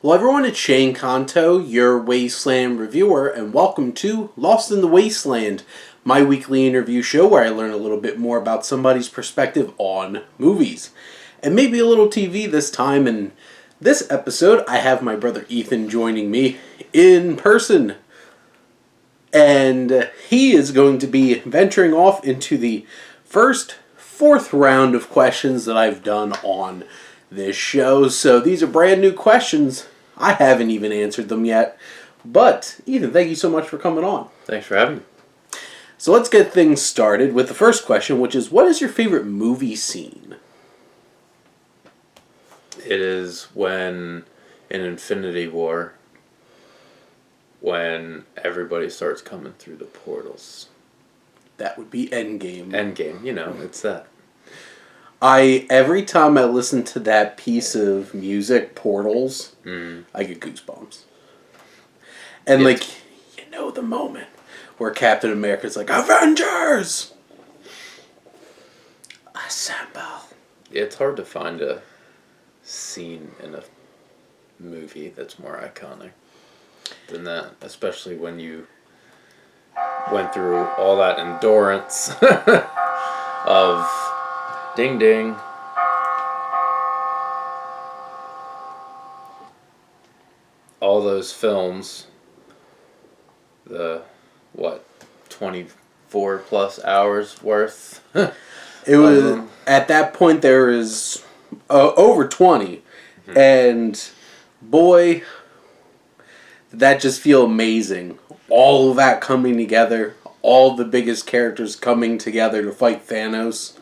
Hello everyone, it's Shane Conto, your Wasteland Reviewer, and welcome to Lost in the Wasteland, my weekly interview show where I learn a little bit more about somebody's perspective on movies. And maybe a little TV this time. In this episode, I have my brother Ethan joining me in person. And he is going to be venturing off into the fourth round of questions that I've done on this show. So these are brand new questions. I haven't even answered them yet. But, Ethan, thank you so much for coming on. Thanks for having me. So let's get things started with the first question, which is, what is your favorite movie scene? It is when, in Infinity War, when everybody starts coming through the portals. That would be Endgame. Endgame, it's that. Every time I listen to that piece of music, Portals, I get goosebumps. And the moment where Captain America's like, Avengers! Assemble. It's hard to find a scene in a movie that's more iconic than that, especially when you went through all that endurance of ding ding. All those films, 24 plus hours worth? It was, at that point, there was over 20. Mm-hmm. And boy, did that just feel amazing. All of that coming together, all the biggest characters coming together to fight Thanos.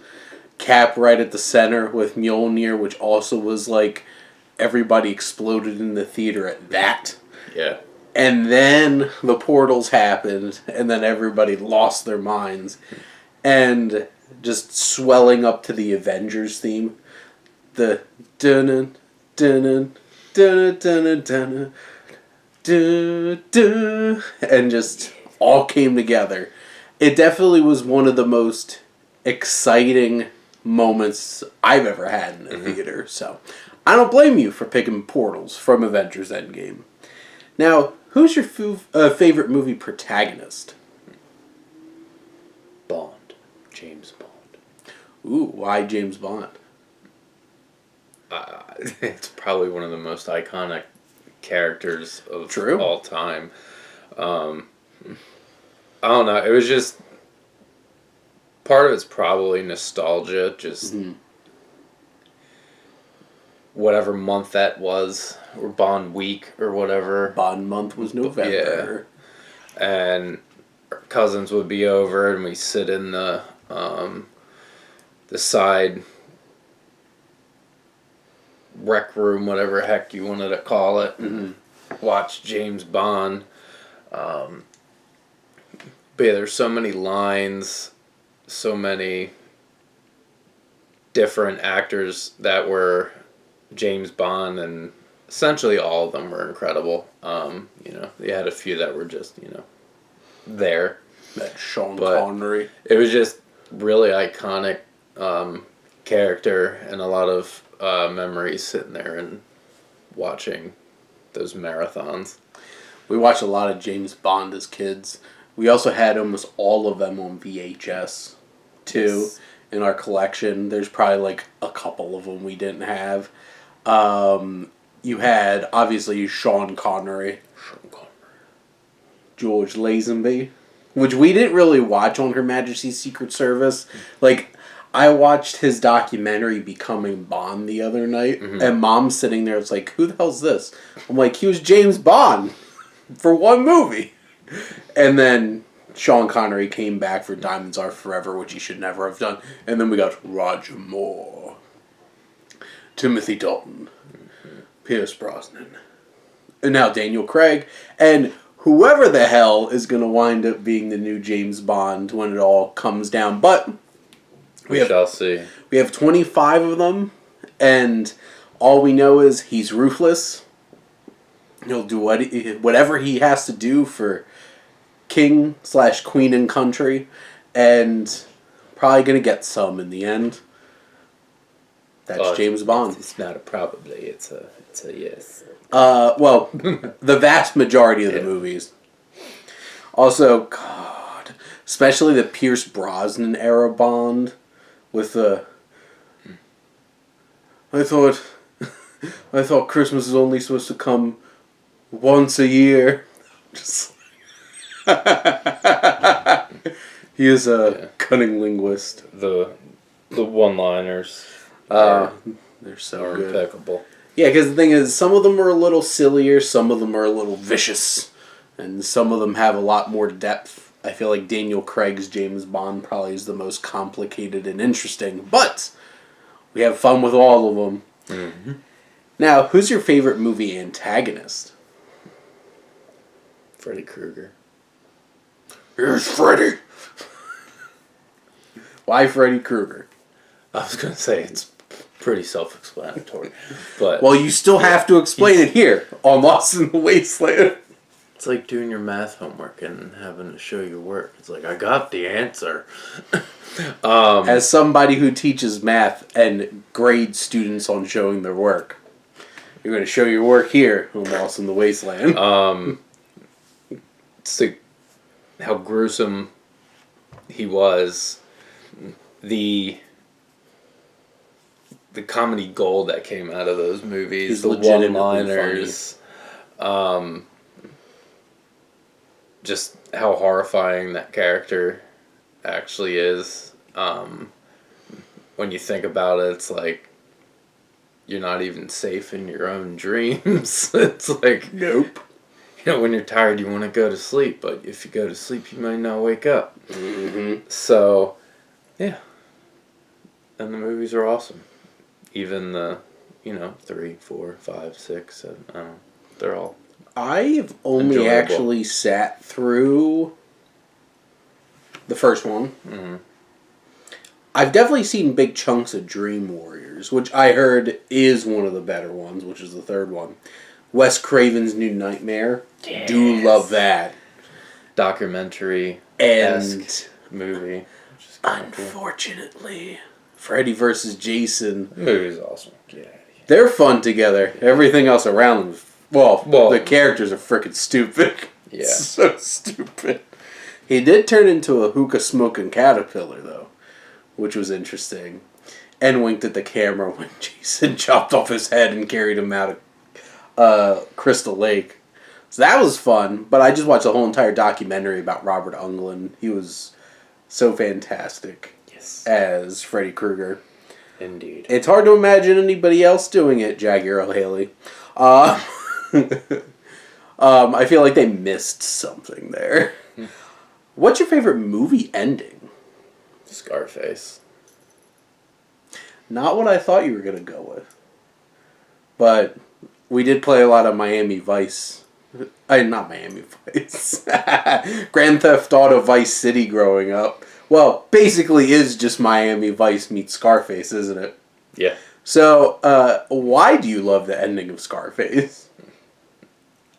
Cap right at the center with Mjolnir, which also was like everybody exploded in the theater at that. Yeah. And then the portals happened, and then everybody lost their minds. And just swelling up to the Avengers theme. The dun dun dun dun dun dun, and just all came together. It definitely was one of the most exciting moments I've ever had in a theater. So I don't blame you for picking Portals from Avengers Endgame. Now, who's your favorite movie protagonist? Bond. James Bond. Ooh, why James Bond? It's probably one of the most iconic characters of all time. I don't know. It was just... Part of it's probably nostalgia, just whatever month that was, or Bond week, or whatever. Bond month was November. Yeah. And our cousins would be over, and we sit in the side rec room, whatever heck you wanted to call it, and watch James Bond. But yeah, there's so many lines, so many different actors that were James Bond, and essentially all of them were incredible. They had a few that were just, there. That Sean Connery. It was just really iconic character, and a lot of memories sitting there and watching those marathons. We watched a lot of James Bond as kids. We also had almost all of them on VHS, too, in our collection. There's probably a couple of them we didn't have. You had, obviously, Sean Connery. George Lazenby, which we didn't really watch on Her Majesty's Secret Service. I watched his documentary Becoming Bond the other night, and Mom's sitting there, was like, who the hell's this? I'm like, he was James Bond for one movie. And then Sean Connery came back for Diamonds Are Forever, which he should never have done. And then we got Roger Moore, Timothy Dalton, Pierce Brosnan, and now Daniel Craig, and whoever the hell is going to wind up being the new James Bond when it all comes down. But we shall see. We have 25 of them, and all we know is he's ruthless. He'll do whatever he has to do for king/queen and country, and probably going to get some in the end. That's James Bond. It's not a probably. It's say yes. Well, the vast majority of the Yeah. movies. Also, God, especially the Pierce Brosnan era Bond with the. I thought Christmas is only supposed to come once a year. Just he is a cunning linguist. The one-liners They're are so good. impeccable. Yeah, because the thing is, some of them are a little sillier, some of them are a little vicious, and some of them have a lot more depth. I feel like Daniel Craig's James Bond probably is the most complicated and interesting, but we have fun with all of them. Mm-hmm. Now, who's your favorite movie antagonist? Freddy Krueger. Here's Freddy! Why Freddy Krueger? I was going to say it's pretty self-explanatory, but Well, you still have to explain it here on Lost in the Wasteland. it's like doing your math homework and having to show your work. It's like, I got the answer. As somebody who teaches math and grades students on showing their work, you're going to show your work here on Lost in the Wasteland. It's like how gruesome he was. The comedy gold that came out of those movies, He's the legitimately one-liners, just how horrifying that character actually is. When you think about it, it's like you're not even safe in your own dreams. It's like, Nope. you know, when you're tired, you want to go to sleep, but if you go to sleep, you might not wake up. Mm-hmm. So, yeah. And the movies are awesome. Even the, 3, 4, 5, 6, 7, I don't know. They're all I've only enjoyable. actually sat through the first one. Mm-hmm. I've definitely seen big chunks of Dream Warriors, which I heard is one of the better ones, which is the third one. Wes Craven's New Nightmare. Yes. Do love that. Documentary-esque movie. Which is kinda cool. Unfortunately, Freddy vs. Jason, The movie's awesome. Yeah. they're fun together. Everything else around them, well, the characters are freaking stupid. Yeah. So stupid. He did turn into a hookah smoking caterpillar, though, which was interesting. And winked at the camera when Jason chopped off his head and carried him out of Crystal Lake. So that was fun, but I just watched the whole entire documentary about Robert Englund. He was so fantastic as Freddy Krueger. Indeed. It's hard to imagine anybody else doing it, Jagger O'Haley. I feel like they missed something there. What's your favorite movie ending? Scarface. Not what I thought you were going to go with. But we did play a lot of Miami Vice. Not Miami Vice. Grand Theft Auto Vice City growing up. Well, basically is just Miami Vice meets Scarface, isn't it? Yeah. So, why do you love the ending of Scarface?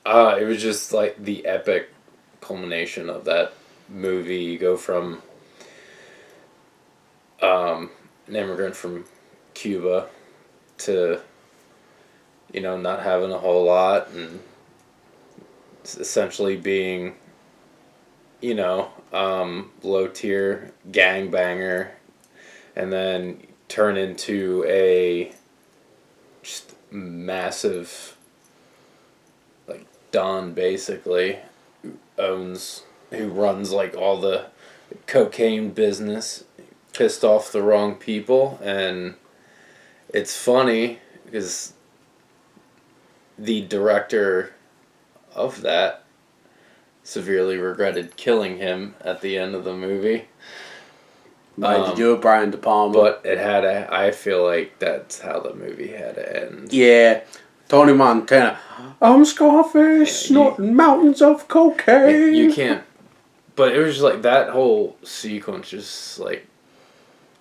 It was just like the epic culmination of that movie. You go from an immigrant from Cuba to, not having a whole lot and essentially being, low tier gangbanger, and then turn into a just massive, like, Don basically, who runs like all the cocaine business, pissed off the wrong people. And it's funny because the director of that severely regretted killing him at the end of the movie. Why'd you do it, Brian De Palma? But I feel like that's how the movie had to end. Yeah. Tony Montana. I'm Scarface, snorting mountains of cocaine. You can't. But it was just like that whole sequence, just like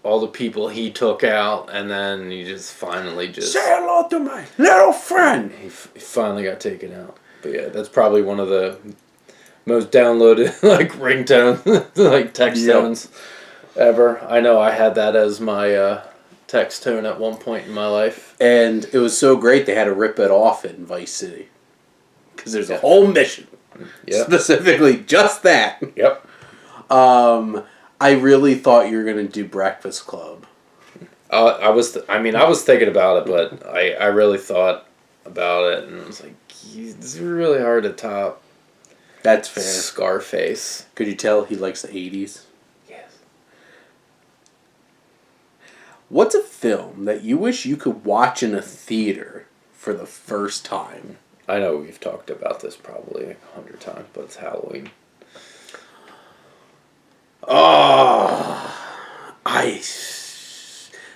all the people he took out, and then he just finally just say hello to my little friend. He finally got taken out. But yeah, that's probably one of the most downloaded like ringtone, like text tones ever. I know I had that as my text tone at one point in my life. And it was so great they had to rip it off in Vice City. Because there's a whole mission. Yep. Specifically just that. Yep. I really thought you were going to do Breakfast Club. I was thinking about it, but I really thought about it, and I was like, it's really hard to top. That's fair. Scarface. Could you tell he likes the 80s? Yes. What's a film that you wish you could watch in a theater for the first time? I know we've talked about this probably 100 times, but it's Halloween. Oh,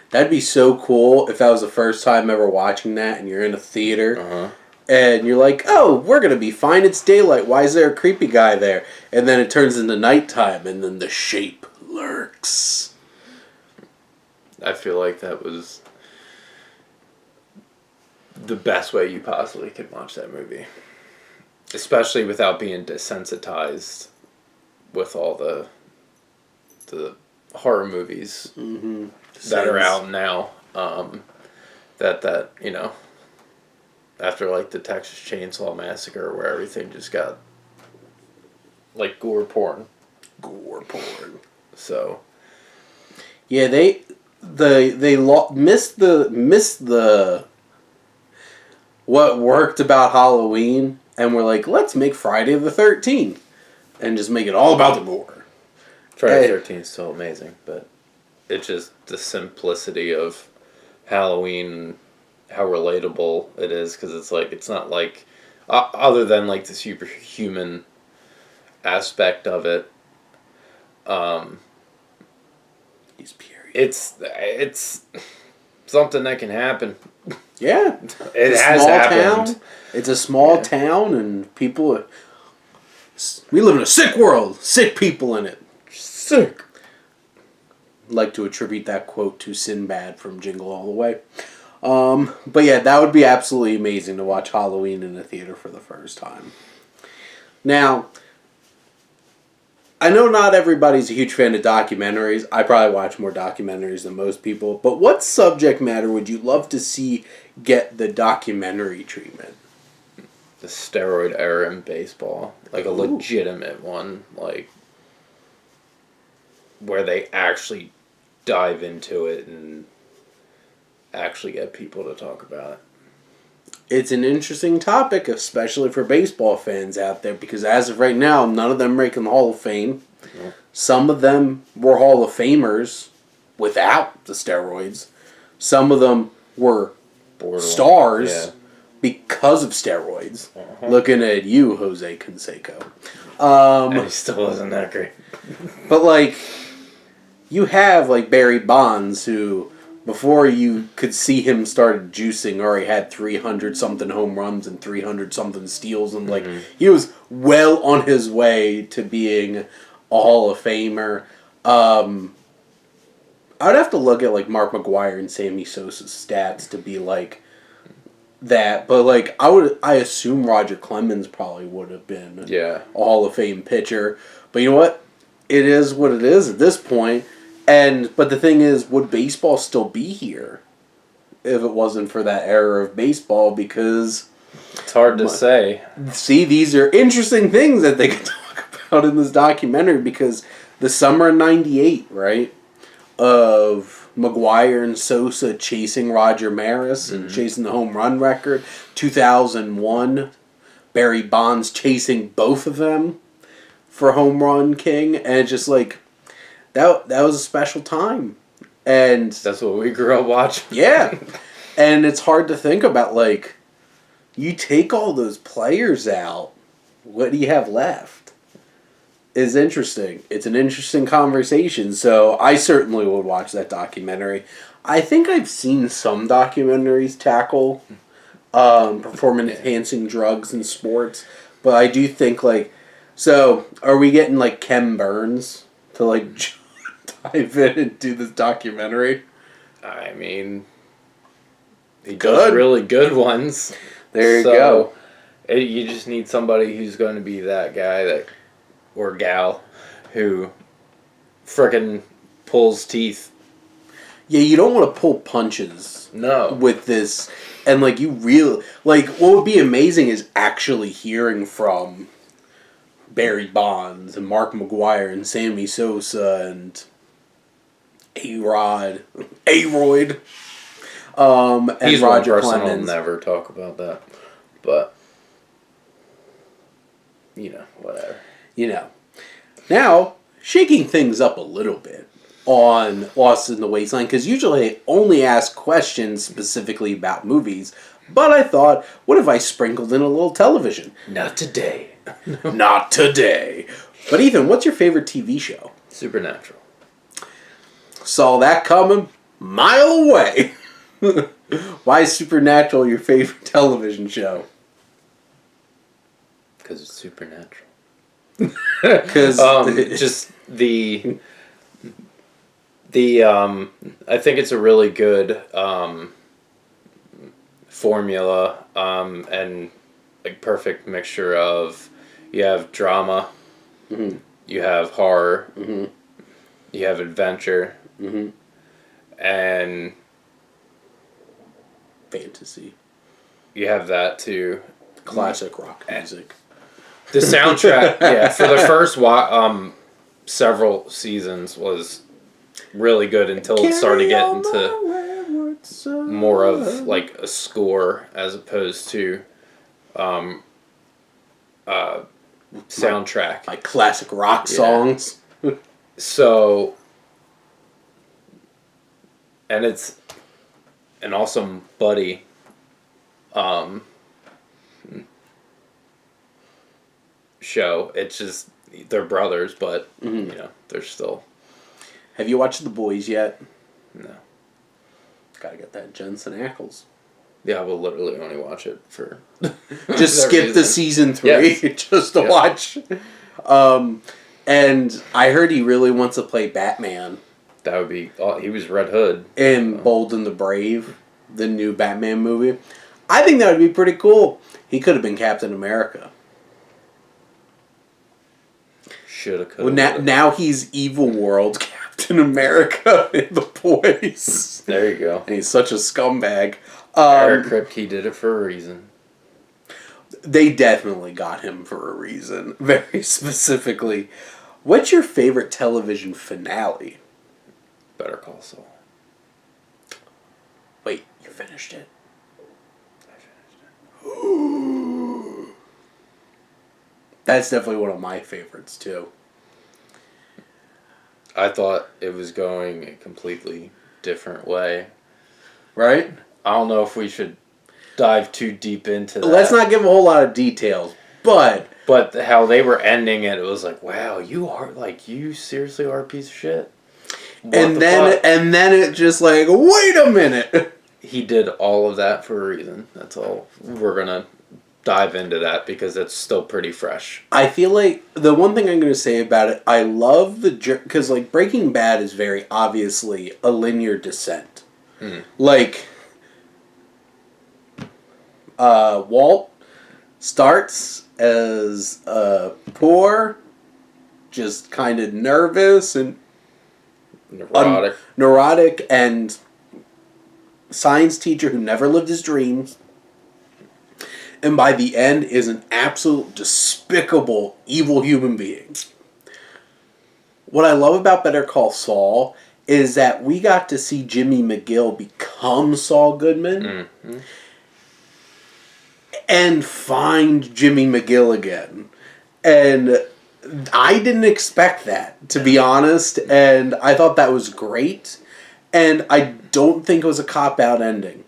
that'd be so cool if that was the first time ever watching that and you're in a theater and you're like, oh, we're going to be fine. It's daylight. Why is there a creepy guy there? And then it turns into nighttime and then the shape lurks. I feel like that was the best way you possibly could watch that movie. Especially without being desensitized with all the horror movies that are out now. That you know, after like the Texas Chainsaw Massacre, where everything just got like gore porn. So yeah, they missed the what worked about Halloween, and we're like, let's make Friday the 13th and just make it all about the gore. Friday the 13th is still amazing, but it's just the simplicity of Halloween, how relatable it is, because it's like, it's not like, other than like the superhuman aspect of it, it's something that can happen. Yeah. It has happened. Town. It's a small town, and people, we live in a sick world, sick people in it. Sick. I'd like to attribute that quote to Sinbad from Jingle All the Way. But yeah, that would be absolutely amazing to watch Halloween in a theater for the first time. Now, I know not everybody's a huge fan of documentaries. I probably watch more documentaries than most people. But what subject matter would you love to see get the documentary treatment? The steroid era in baseball. Like a legitimate one. Like, where they actually dive into it and actually get people to talk about it. It's an interesting topic, especially for baseball fans out there, because as of right now, none of them are making the Hall of Fame. Yeah. Some of them were Hall of Famers without the steroids. Some of them were stars because of steroids. Looking at you, Jose Canseco. And he still wasn't that great. But, like, you have, like, Barry Bonds, who, before you could see him started juicing, already had 300-something home runs and 300-something steals. And, like, he was well on his way to being a Hall of Famer. I'd have to look at, like, Mark McGwire and Sammy Sosa's stats to be, like, that. But, like, I assume Roger Clemens probably would have been a Hall of Fame pitcher. But you know what? It is what it is at this point. But the thing is, would baseball still be here if it wasn't for that era of baseball? Because it's hard to say. See, these are interesting things that they can talk about in this documentary, because the summer of '98, right, of McGwire and Sosa chasing Roger Maris and chasing the home run record. 2001, Barry Bonds chasing both of them for home run king, and it's just like, that was a special time. And that's what we grew up watching. Yeah. And it's hard to think about, like, you take all those players out, what do you have left? Is interesting. It's an interesting conversation. So I certainly would watch that documentary. I think I've seen some documentaries tackle performance-enhancing drugs in sports. But I do think, like, so are we getting, like, Ken Burns to, like, dive in and do this documentary? I mean, he does really good ones. There you go. You just need somebody who's going to be that guy or gal who frickin' pulls teeth. Yeah, you don't want to pull punches. No. With this, and like you really like what would be amazing is actually hearing from Barry Bonds and Mark McGuire and Sammy Sosa and A-Rod, A-Royd, and He's Roger one person Clemens. I'll never talk about that, but whatever. Now shaking things up a little bit on Lost in the Wasteland, because usually I only ask questions specifically about movies, but I thought, what if I sprinkled in a little television? Not today. Not today. But Ethan, what's your favorite TV show? Supernatural. Saw that coming mile away. Why is Supernatural your favorite television show? Because it's supernatural. Because just the I think it's a really good formula and like perfect mixture of you have drama, mm-hmm. you have horror, mm-hmm. you have adventure, mm-hmm. and fantasy. You have that too. Classic rock music. The soundtrack, yeah, for the first several seasons was really good until it started getting to more of like a score as opposed to soundtrack. Like classic rock songs. So, and it's an awesome buddy show. It's just they're brothers, but they're still. Have you watched The Boys yet? No. Gotta get that Jensen Ackles. Yeah, I will literally only watch it for. Just skip the season 3 just to watch. And I heard he really wants to play Batman. That would be. Oh, he was Red Hood in Bold and the Brave, the new Batman movie. I think that would be pretty cool. He could have been Captain America. Shoulda, coulda. Well, now he's Evil World Captain America in The Boys. There you go. And he's such a scumbag. Eric Kripke did it for a reason. They definitely got him for a reason. Very specifically. What's your favorite television finale? Better Call Saul. Wait, you finished it? I finished it. That's definitely one of my favorites, too. I thought it was going a completely different way. Right? I don't know if we should dive too deep into that. Let's not give a whole lot of details, but how they were ending it, it was like, wow, you seriously are a piece of shit. And then it just like, wait a minute. He did all of that for a reason. That's all. We're gonna dive into that because it's still pretty fresh. I feel like the one thing I'm going to say about it, I love because like Breaking Bad is very obviously a linear descent. Like, Walt starts as poor, just kind of nervous and neurotic and science teacher who never lived his dreams. And by the end is an absolute despicable, evil human being. What I love about Better Call Saul is that we got to see Jimmy McGill become Saul Goodman and find Jimmy McGill again. And I didn't expect that, to be honest, and I thought that was great. And I don't think it was a cop-out ending.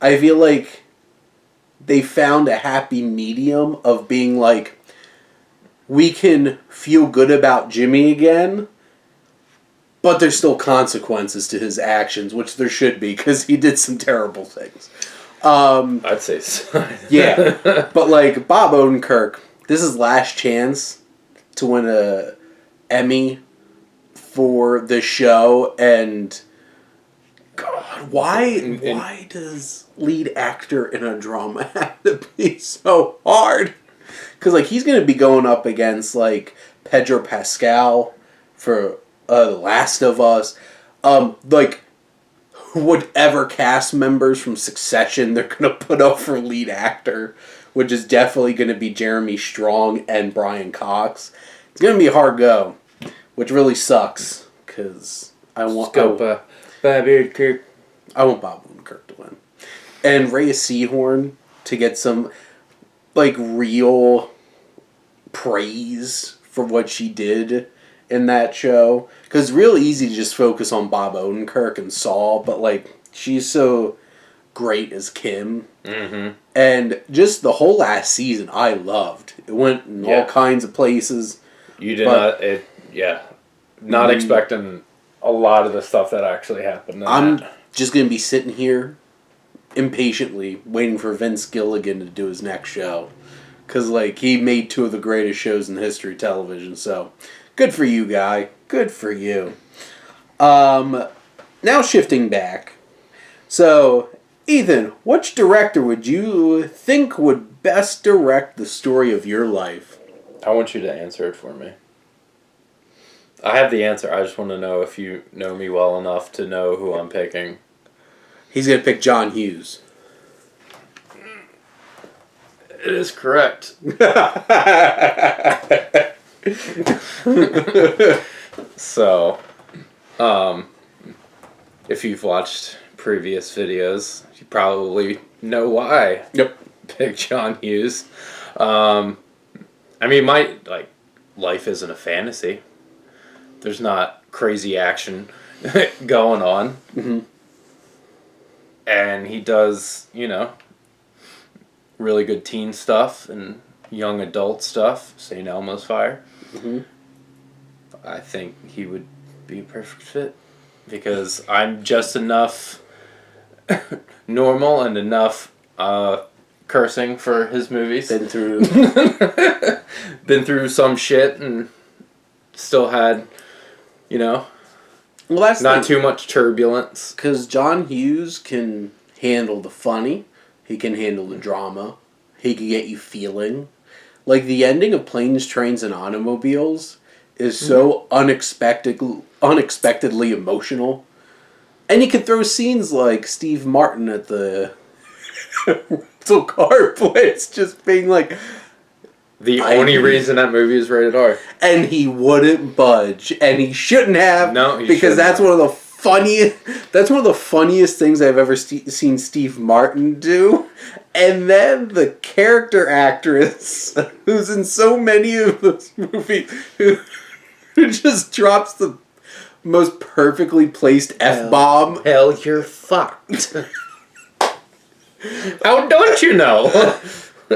I feel like they found a happy medium of being like, we can feel good about Jimmy again, but there's still consequences to his actions, which there should be, because he did some terrible things. I'd say so. Yeah, but like Bob Odenkirk, this is last chance to win a Emmy for the show, and God, why does lead actor in a drama have to be so hard? Because like he's gonna be going up against like Pedro Pascal for The Last of Us. Like whatever cast members from Succession they're going to put up for lead actor, which is definitely going to be Jeremy Strong and Brian Cox. It's going to be a hard go, which really sucks, because I want Bob Odenkirk to win. And Rhea Seehorn to get some, like, real praise for what she did in that show. Because it's real easy to just focus on Bob Odenkirk and Saul, but, like, she's so great as Kim. Mm-hmm. And just the whole last season I loved. It went in all kinds of places. You did not expecting a lot of the stuff that actually happened. I'm just going to be sitting here impatiently waiting for Vince Gilligan to do his next show. Because, like, he made 2 of the greatest shows in the history of television. So, good for you, guy. Good for you. Now shifting back. So, Ethan, which director would you think would best direct the story of your life? I want you to answer it for me. I have the answer. I just want to know if you know me well enough to know who I'm picking. He's going to pick John Hughes. It is correct. So, if you've watched previous videos, you probably know why. Yep. Pick John Hughes. I mean, life isn't a fantasy. There's not crazy action going on. Mm-hmm. And he does, really good teen stuff and young adult stuff. St. Elmo's Fire. Mm-hmm. I think he would be a perfect fit. Because I'm just enough normal and enough cursing for his movies. Been through some shit and still had, well, that's not too much turbulence. Because John Hughes can handle the funny. He can handle the drama. He can get you feeling. Like, the ending of Planes, Trains, and Automobiles is so unexpectedly emotional. And he could throw scenes like Steve Martin at the rental car place just being like... The only reason that movie is rated R. And he wouldn't budge. And he shouldn't have. No, because that's one of the funniest things I've ever seen Steve Martin do. And then the character actress who's in so many of those movies who just drops the most perfectly placed F-bomb. Hell, you're fucked. How don't you know?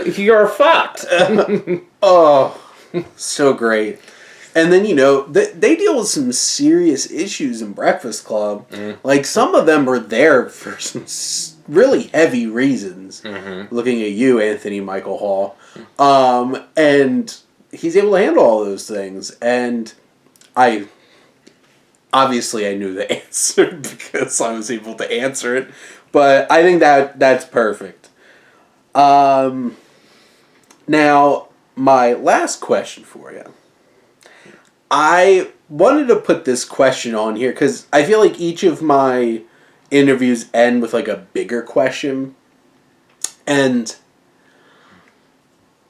You're fucked. Oh, so great. And then, they deal with some serious issues in Breakfast Club. Like, some of them are there for some really heavy reasons. Mm-hmm. Looking at you, Anthony Michael Hall. And he's able to handle all those things. And I knew the answer because I was able to answer it. But I think that's perfect. Now, my last question for you. I wanted to put this question on here because I feel like each of my interviews end with like a bigger question. And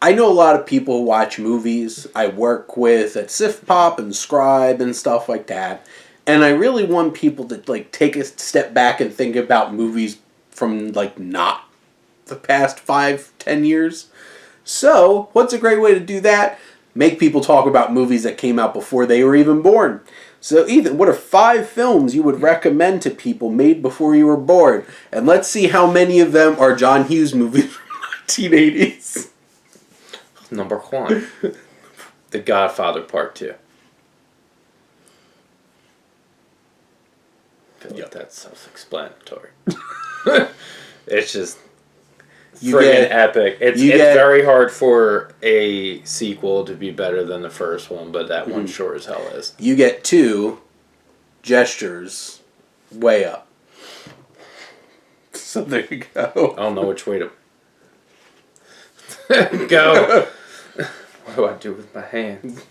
I know a lot of people who watch movies. I work with at Sif Pop and Scribe and stuff like that. And I really want people to like take a step back and think about movies from like not the past 5-10 years. So, what's a great way to do that? Make people talk about movies that came out before they were even born. So, Ethan, what are 5 films you would recommend to people made before you were born? And let's see how many of them are John Hughes movies from the 1980s. Number 1. The Godfather Part 2. I feel like that's self-explanatory. It's just friggin' epic. It's very hard for a sequel to be better than the first one, but that one sure as hell is. You get 2 gestures way up. So there you go. I don't know which way to go. What do I do with my hands?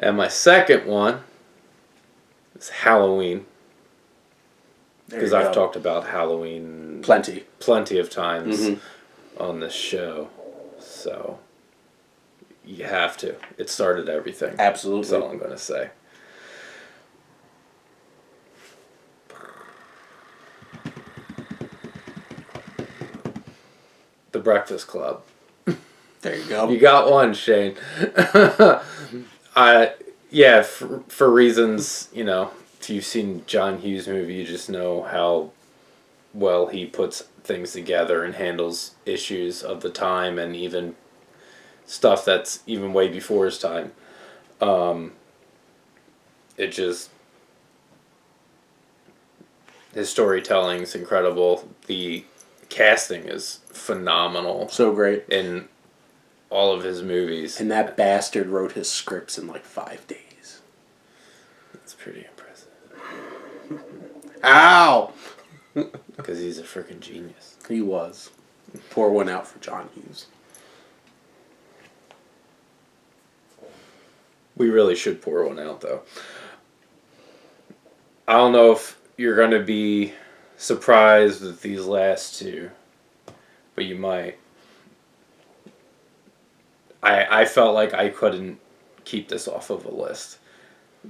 And my second one is Halloween. Because I've talked about Halloween plenty of times on this show. So you have to. It started everything. Absolutely. That's all I'm going to say. The Breakfast Club. There you go. You got one, Shane. For reasons, if you've seen John Hughes' movie, you just know how well he puts things together and handles issues of the time and even stuff that's even way before his time. His storytelling's incredible. The casting is phenomenal. So great. In all of his movies. And that bastard wrote his scripts in like 5 days. That's pretty impressive. Ow! Because he's a freaking genius. He was. Pour one out for John Hughes. We really should pour one out, though. I don't know if you're going to be surprised with these last two, but you might. I felt like I couldn't keep this off of a list.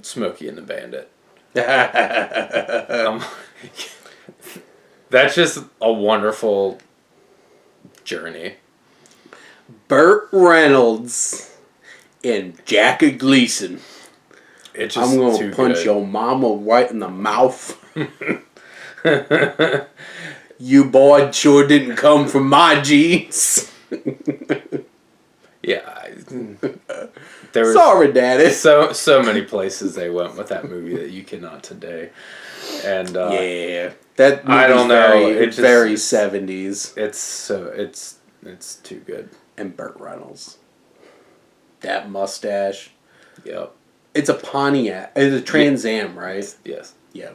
Smokey and the Bandit. That's just a wonderful journey. Burt Reynolds and Jackie Gleason. I'm going to punch your mama right in the mouth. You boy sure didn't come from my genes. Yeah. There was sorry, Daddy. So many places they went with that movie that you cannot today. And yeah. That movie's I don't know. It's very 70s. It's too good. And Burt Reynolds. That mustache. Yep. It's a Pontiac. It's a Trans Am, right? Yes. Yeah.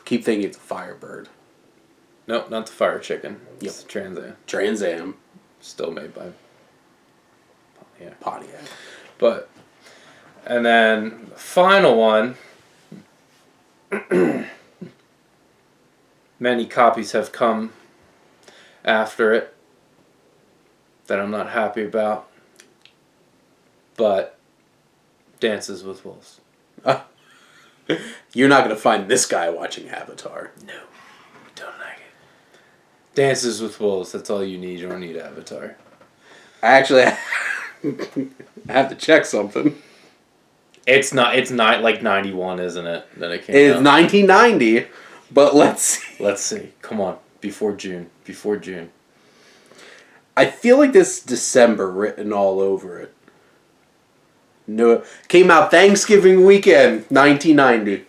Keep thinking it's a Firebird. Nope, not the Fire Chicken. Yep. It's Trans Am. Trans Am. Still made by Pontiac. But, and then the final one, many copies have come after it that I'm not happy about, but Dances with Wolves. You're not going to find this guy watching Avatar. No, don't like it. Dances with Wolves, that's all you need. You don't need Avatar. Actually, I have to check something. It's not like 91, isn't it? That it came It's out. 1990, but let's see. Let's see. Come on. Before June. I feel like this December written all over it. No, came out Thanksgiving weekend, 1990.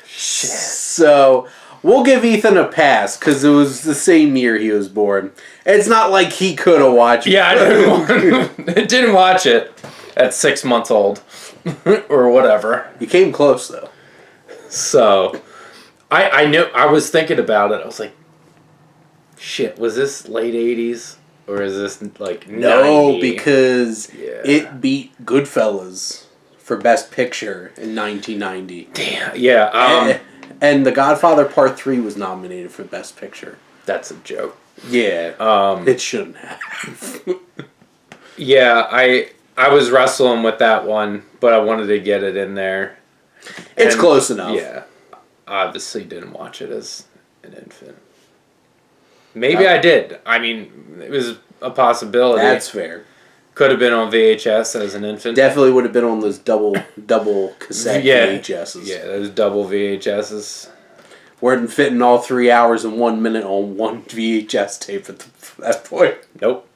Shit. So, we'll give Ethan a pass, because it was the same year he was born. It's not like he could have watched it. Yeah, I didn't watch it at 6 months old. Or whatever. You came close, though. So, I knew, I was thinking about it. I was like, shit, was this late 80s? Or is this like 90? No, because it beat Goodfellas for Best Picture in 1990. Damn, yeah. And The Godfather Part 3 was nominated for Best Picture. That's a joke. Yeah. It shouldn't have. Yeah, I was wrestling with that one, but I wanted to get it in there. It's close enough. Yeah. Obviously didn't watch it as an infant. Maybe I did. I mean, it was a possibility. That's fair. Could have been on VHS as an infant. Definitely would have been on those double cassette VHSs. Yeah, those double VHSs. Weren't fitting all 3 hours and 1 minute on one VHS tape at that point. Nope.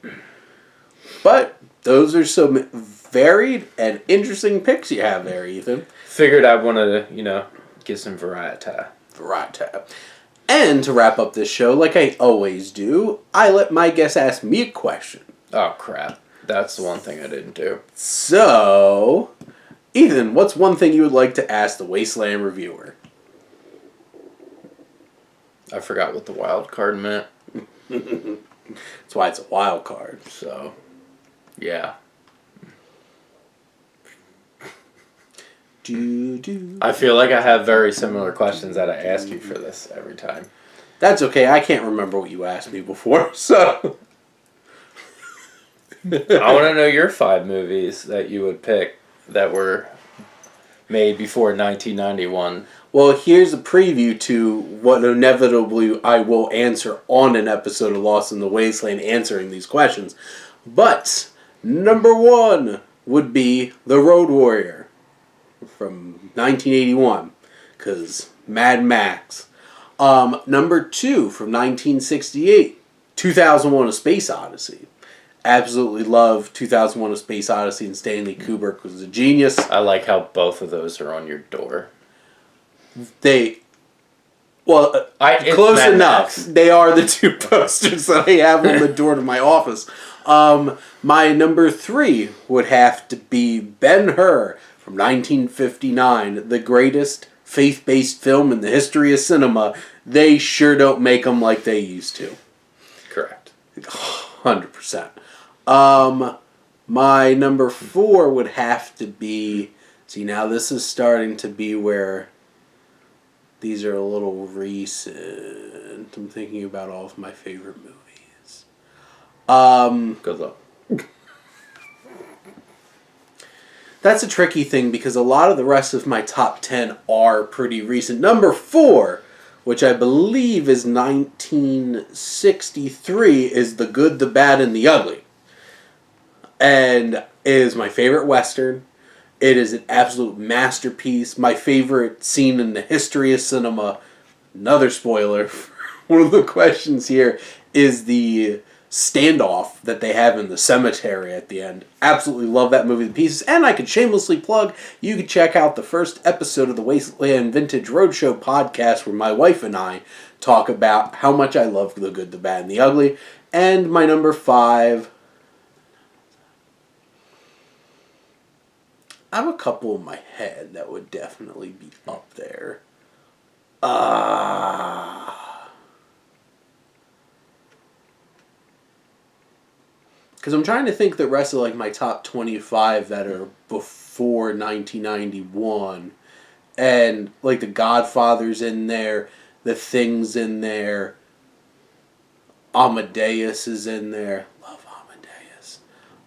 But those are some varied and interesting picks you have there, Ethan. Figured I wanted to, get some variety. And to wrap up this show, like I always do, I let my guests ask me a question. Oh, crap. That's the one thing I didn't do. So, Ethan, what's one thing you would like to ask the Wasteland Reviewer? I forgot what the wild card meant. That's why it's a wild card. So, yeah. I feel like I have very similar questions that I ask you for this every time. That's okay. I can't remember what you asked me before, so. I want to know your 5 movies that you would pick that were made before 1991. Well, here's a preview to what inevitably I will answer on an episode of Lost in the Wasteland answering these questions. But number 1 would be The Road Warrior from 1981, because Mad Max. Number 2 from 1968, 2001: A Space Odyssey. Absolutely love 2001: A Space Odyssey, and Stanley Kubrick was a genius. I like how both of those are on your door. Close enough. They are the 2 posters that I have on the door to my office. My number 3 would have to be Ben-Hur from 1959, the greatest faith-based film in the history of cinema. They sure don't make them like they used to. Correct. 100%. My number 4 would have to be... See, now this is starting to be where these are a little recent. I'm thinking about all of my favorite movies. Good luck. That's a tricky thing because a lot of the rest of my top 10 are pretty recent. Number 4, which I believe is 1963, is The Good, the Bad, and the Ugly. And it is my favorite Western. It is an absolute masterpiece. My favorite scene in the history of cinema. Another spoiler. One of the questions here is the standoff that they have in the cemetery at the end. Absolutely love that movie to pieces. And I could shamelessly plug, you could check out the first episode of the Wasteland Vintage Roadshow podcast where my wife and I talk about how much I love The Good, the Bad, and the Ugly. And my number 5... I have a couple in my head that would definitely be up there. Because I'm trying to think the rest of like my top 25 that are before 1991. And like The Godfather's in there. The Thing's in there. Amadeus is in there. Love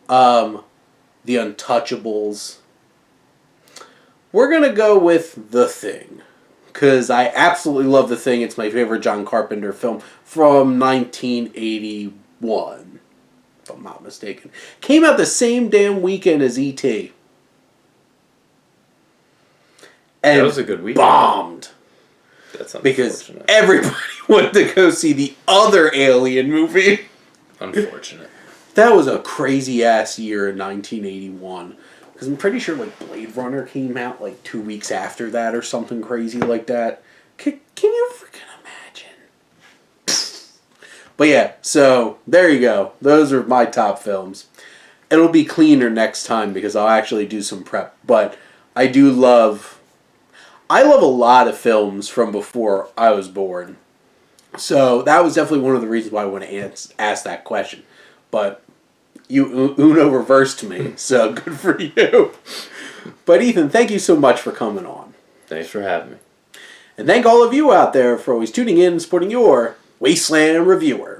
Amadeus. The Untouchables. We're going to go with The Thing. Because I absolutely love The Thing. It's my favorite John Carpenter film from 1981. If I'm not mistaken. Came out the same damn weekend as E.T. And that was a good weekend. Bombed. That's unfortunate. Because everybody wanted to go see the other Alien movie. Unfortunate. That was a crazy-ass year in 1981. Because I'm pretty sure like Blade Runner came out like 2 weeks after that or something crazy like that. Can you freaking imagine? But yeah, so there you go. Those are my top films. It'll be cleaner next time because I'll actually do some prep. But I love a lot of films from before I was born. So that was definitely one of the reasons why I want to ask that question. But you Uno reversed me, so good for you. But Ethan, thank you so much for coming on. Thanks for having me. And thank all of you out there for always tuning in and supporting your Wasteland Reviewer.